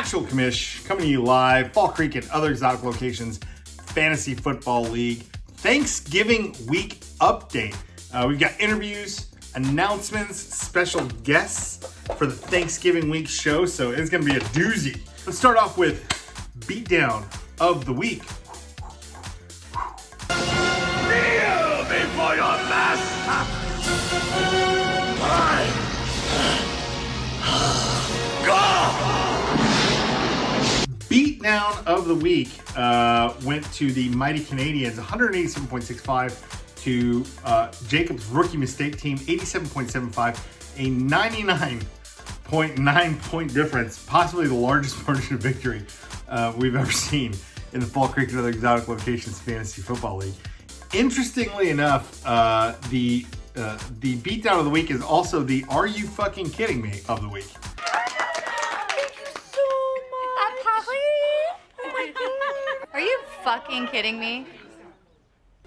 Actual Commish coming to you live, Fall Creek and other exotic locations, Fantasy Football League Thanksgiving week update. We've got interviews, announcements, special guests for the Thanksgiving week show, so it's going to be a doozy. Let's start off with Beatdown of the week. Kneel before your master! Beatdown of the week went to the Mighty Canadians, 187.65 to Jacob's rookie mistake team, 87.75, a 99.9 point difference, possibly the largest margin of victory we've ever seen in the Fall Creek and other exotic locations Fantasy Football League. Interestingly enough, the Beatdown of the week is also the Are You Fucking Kidding Me of the week. Are you fucking kidding me?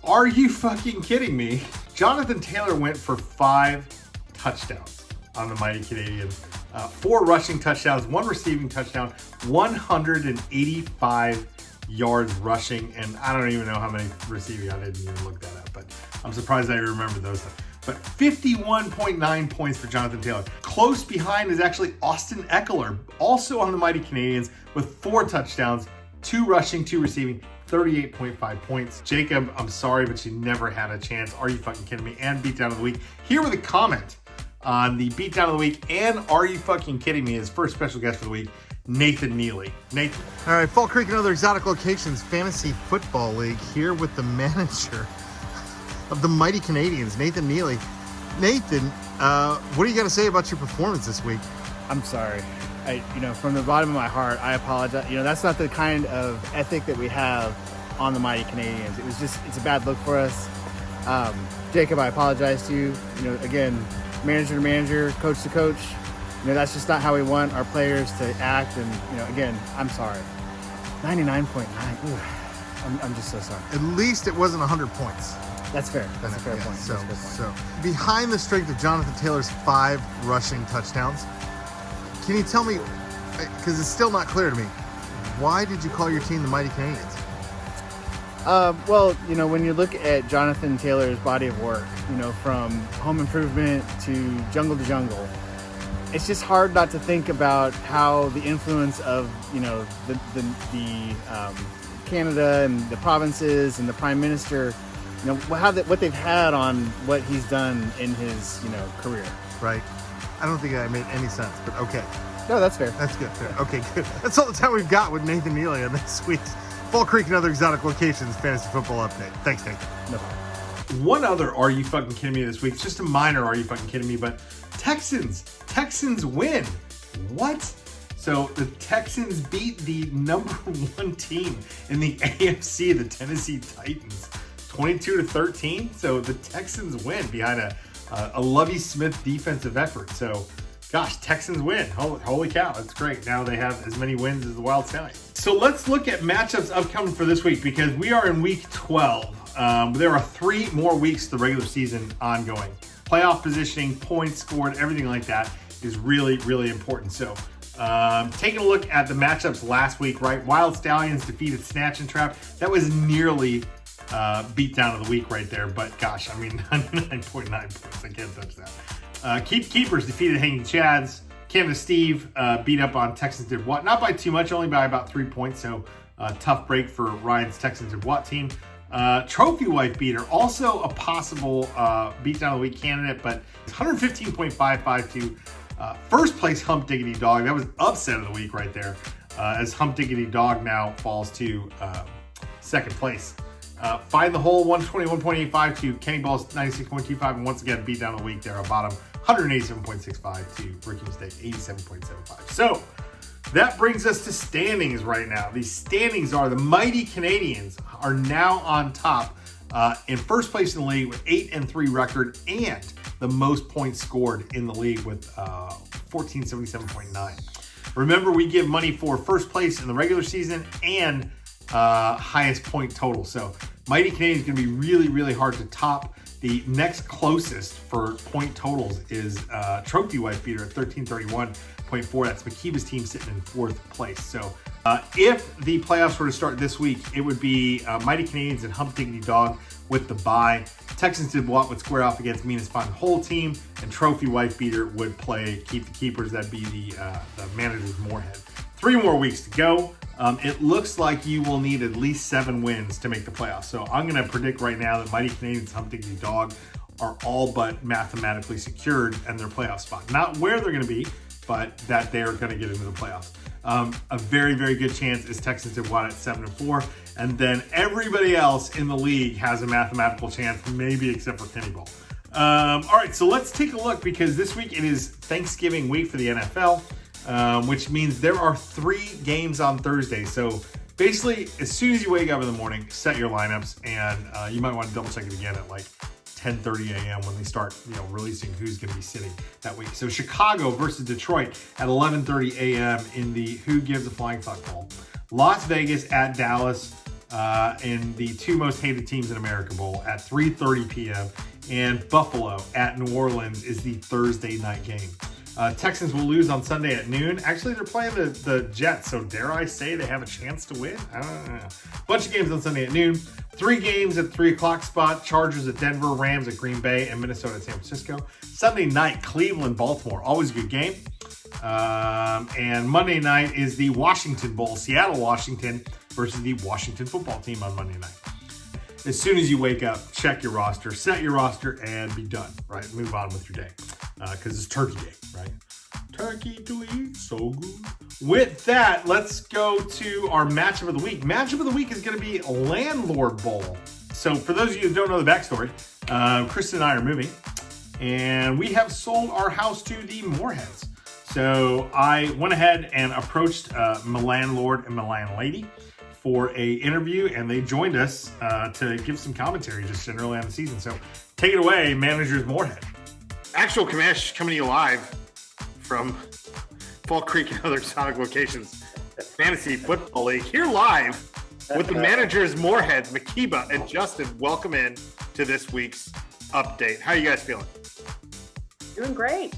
Are you fucking kidding me? Jonathan Taylor went for 5 touchdowns on the Mighty Canadians. 4 rushing touchdowns, 1 receiving touchdown, 185 yards rushing, and I don't even know how many receiving. I didn't even look that up, but I'm surprised I remember those. But 51.9 points for Jonathan Taylor. Close behind is actually Austin Eckler, also on the Mighty Canadians with 4 touchdowns, 2 rushing, 2 receiving, 38.5 points. Jacob, I'm sorry, but you never had a chance. Are you fucking kidding me? And Beatdown of the week. Here with a comment on the Beatdown of the week and Are You Fucking Kidding Me? His first special guest for the week, Nathan Neely. Nathan. All right, Fall Creek and other exotic locations Fantasy Football League here with the manager of the Mighty Canadians, Nathan Neely. Nathan, what do you got to say about your performance this week? I'm sorry. From the bottom of my heart, I apologize. That's not the kind of ethic that we have on the Mighty Canadians. It's a bad look for us. Jacob, I apologize to you. Again, manager to manager, coach to coach. That's just not how we want our players to act. And, again, I'm sorry. 99.9. I'm just so sorry. At least it wasn't 100 points. That's fair. That's a fair point. So behind the strength of Jonathan Taylor's 5 rushing touchdowns, can you tell me, because it's still not clear to me, why did you call your team the Mighty Canadians? When you look at Jonathan Taylor's body of work, from Home Improvement to Jungle, it's just hard not to think about how the influence of, the Canada and the provinces and the Prime Minister, what they've had on what he's done in his, career. Right. I don't think that made any sense, but okay. No, that's fair. That's good. Fair. Okay, good. That's all the time we've got with Nathan Neely on this week's Fall Creek and other exotic locations Fantasy Football Update. Thanks, Nathan. No problem. One other Are You Fucking Kidding Me this week. It's just a minor Are You Fucking Kidding Me, but Texans win. What? So the Texans beat the number 1 team in the AFC, the Tennessee Titans, 22-13. So the Texans win behind a Lovie Smith defensive effort. So, gosh, Texans win. Holy cow, that's great. Now they have as many wins as the Wild Stallions. So let's look at matchups upcoming for this week because we are in week 12. There are 3 more weeks of the regular season ongoing. Playoff positioning, points scored, everything like that is really, really important. So taking a look at the matchups last week, right? Wild Stallions defeated Snatch and Trap. That was nearly Beatdown of the week right there, but gosh, 99.9 points. I can't touch that. Keepers defeated Hanging Chads. Canada Steve beat up on Texans Did What? Not by too much, only by about 3 points, so tough break for Ryan's Texans Did What team. Trophy Wife Beater, also a possible Beatdown of the week candidate, but 115.55 to first place Hump Diggity Dog. That was upset of the week right there, as Hump Diggity Dog now falls to second place. Find the Hole, 121.85 to Kenny Balls, 96.25, and once again, Beatdown of the week there at bottom, 187.65 to Ricky Mistake, 87.75. So, that brings us to standings right now. The standings are the Mighty Canadians are now on top in first place in the league with 8-3 record and the most points scored in the league with 1477.9. Remember, we give money for first place in the regular season and highest point total. So Mighty Canadians going to be really, really hard to top. The next closest for point totals is Trophy Wife Beater at 1331.4. That's Makiba's team sitting in 4th place. So if the playoffs were to start this week, it would be Mighty Canadians and Hump Diggity Dog with the bye. Texans Did What would square off against Meanest Fun Whole team, and Trophy Wife Beater would play Keep the Keepers. That'd be the Managers Moorhead. 3 more weeks to go. It looks like you will need at least 7 wins to make the playoffs. So I'm going to predict right now that Mighty Canadians, Hump Diggity Dog are all but mathematically secured in their playoff spot. Not where they're going to be, but that they are going to get into the playoffs. A very, very good chance is Texans Did What at 7-4. And then everybody else in the league has a mathematical chance, maybe except for Kenny Ball. All right, so let's take a look, because this week it is Thanksgiving week for the NFL. Which means there are 3 games on Thursday. So basically, as soon as you wake up in the morning, set your lineups, and you might want to double check it again at like 10:30 a.m. when they start, releasing who's going to be sitting that week. So Chicago versus Detroit at 11:30 a.m. in the Who Gives a Flying Fuck Bowl. Las Vegas at Dallas in the 2 most hated teams in America Bowl at 3:30 p.m. And Buffalo at New Orleans is the Thursday night game. Texans will lose on Sunday at noon. Actually, they're playing the Jets, so dare I say they have a chance to win? I don't know. Bunch of games on Sunday at noon. 3 games at 3 o'clock spot. Chargers at Denver, Rams at Green Bay, and Minnesota at San Francisco. Sunday night, Cleveland, Baltimore. Always a good game. And Monday night is the Washington Bowl. Seattle, Washington versus the Washington football team on Monday night. As soon as you wake up, check your roster, set your roster, and be done, right? Move on with your day, because it's Turkey Day, right? Turkey to eat, so good. With that, let's go to our matchup of the week. Matchup of the week is going to be Landlord Bowl. So for those of you who don't know the backstory, Kristen and I are moving, and we have sold our house to the Moorheads. So I went ahead and approached my landlord and my landlady for a interview, and they joined us to give some commentary just generally on the season. So take it away, Managers Moorhead. Actual Kamish coming to you live from Fall Creek and other exotic locations. Fantasy Football League here live with the Managers Moorhead, Makiba and Justin. Welcome in to this week's update. How are you guys feeling? Doing great,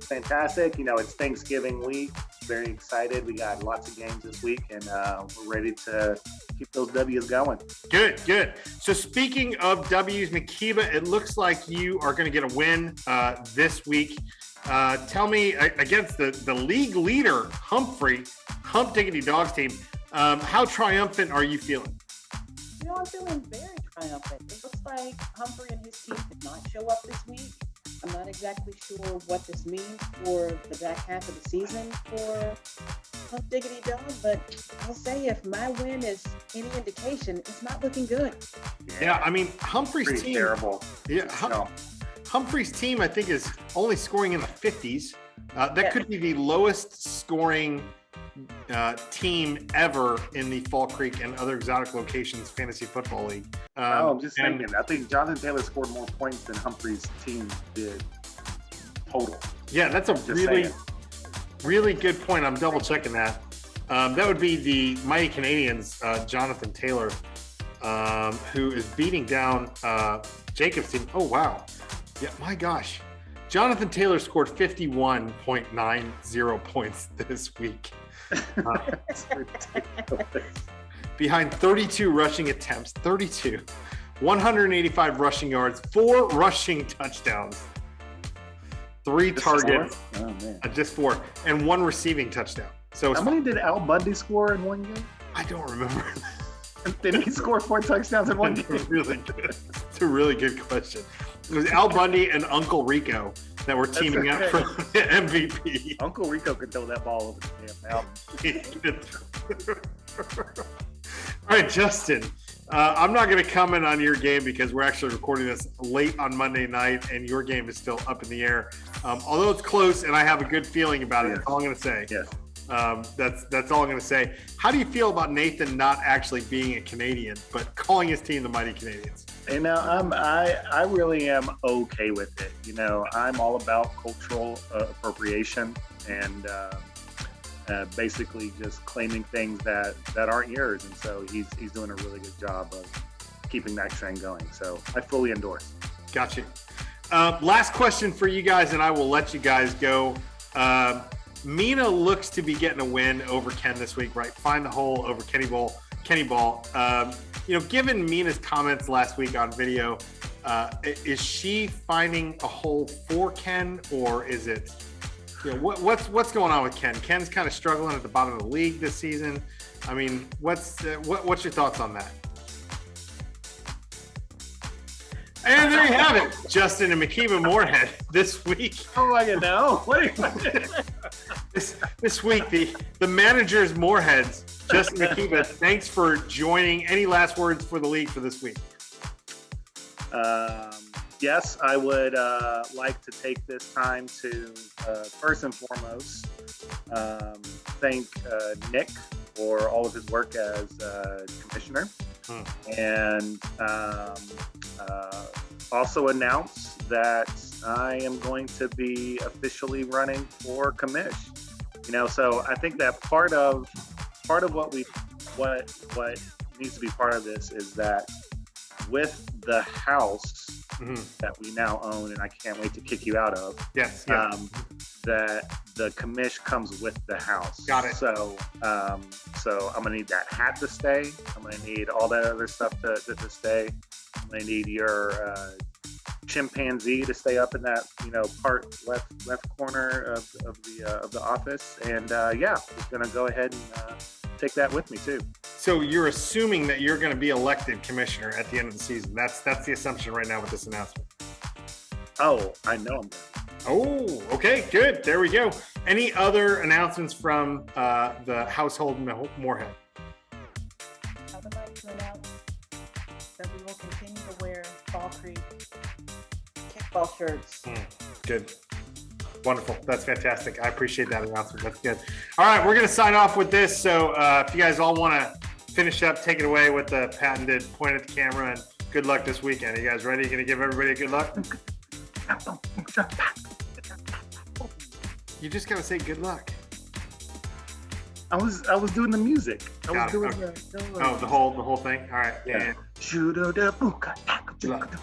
Fantastic. It's Thanksgiving week. Very excited. We got lots of games this week, and we're ready to keep those W's going. Good. So speaking of W's, Makiba, it looks like you are going to get a win this week. Tell me, against the league leader, Hump Diggity Dogs team, how triumphant are you feeling? I'm feeling very triumphant. It looks like Humphrey and his team did not show up this week. I'm not exactly sure what this means for the back half of the season for Hump Diggity Dog, but I'll say if my win is any indication, it's not looking good. Yeah, I mean, Humphrey's team. Terrible. Yeah, Humphrey's team, I think, is only scoring in the 50s. That could be the lowest scoring team ever in the Fall Creek and other exotic locations fantasy football league. I'm just thinking. I think Jonathan Taylor scored more points than Humphrey's team did total. Yeah, that's a really good point. I'm double checking that. That would be the Mighty Canadians, Jonathan Taylor, who is beating down Jacob's team. Oh, wow. Yeah, my gosh. Jonathan Taylor scored 51.90 points this week. Behind 32 rushing attempts, 185 rushing yards, 4 rushing touchdowns, 3 targets, just 4, and 1 receiving touchdown. So how many did Al Bundy score in one game? I don't remember. Did he score 4 touchdowns in one game? Really good. It's a really good question. It was Al Bundy and Uncle Rico that were teaming up for MVP. Uncle Rico could throw that ball over the damn mountain. All right, Justin. I'm not going to comment on your game because we're actually recording this late on Monday night, and your game is still up in the air. Although it's close, and I have a good feeling about it. That's all I'm going to say. Yes. That's all I'm going to say. How do you feel about Nathan not actually being a Canadian, but calling his team the Mighty Canadians? And now I really am okay with it. I'm all about cultural appropriation, and basically just claiming things that aren't yours. And so he's doing a really good job of keeping that trend going. So I fully endorse. Got you. Last question for you guys, and I will let you guys go. Mina looks to be getting a win over Ken this week, right? Find the hole over Kenny Ball. Given Mina's comments last week on video, is she finding a hole for Ken, or is it, what's going on with Ken? Ken's kind of struggling at the bottom of the league this season. I mean, what's your thoughts on that? And there you have it, Justin and Makiba Moorhead this week. Oh, I don't know. What This week, the managers Moorheads, Justin Makiba, thanks for joining. Any last words for the league for this week? Yes, I would like to take this time to first and foremost thank Nick for all of his work as commissioner, and also announce that I am going to be officially running for commish. So I think that part of what needs to be part of this is that with the house that we now own, and I can't wait to kick you out of. Yes. That the commish comes with the house. Got it. So I'm gonna need that hat to stay. I'm gonna need all that other stuff to stay. I'm gonna need your chimpanzee to stay up in that part left corner of the office. And we're gonna go ahead and take that with me too. So you're assuming that you're going to be elected commissioner at the end of the season. That's the assumption right now with this announcement. Oh, I know I'm done. Oh, okay, good. There we go. Any other announcements from the household Moorhead? I would like to announce that we will continue to wear Fall Creek kickball shirts. Good. Wonderful. That's fantastic. I appreciate that announcement. That's good. All right, we're going to sign off with this. So if you guys all want to finish up, take it away with the patented point at the camera, and good luck this weekend. Are you guys ready? You going to give everybody a good luck? You just got to say good luck. I was doing the music. The whole thing. All right. Yeah. And Good luck.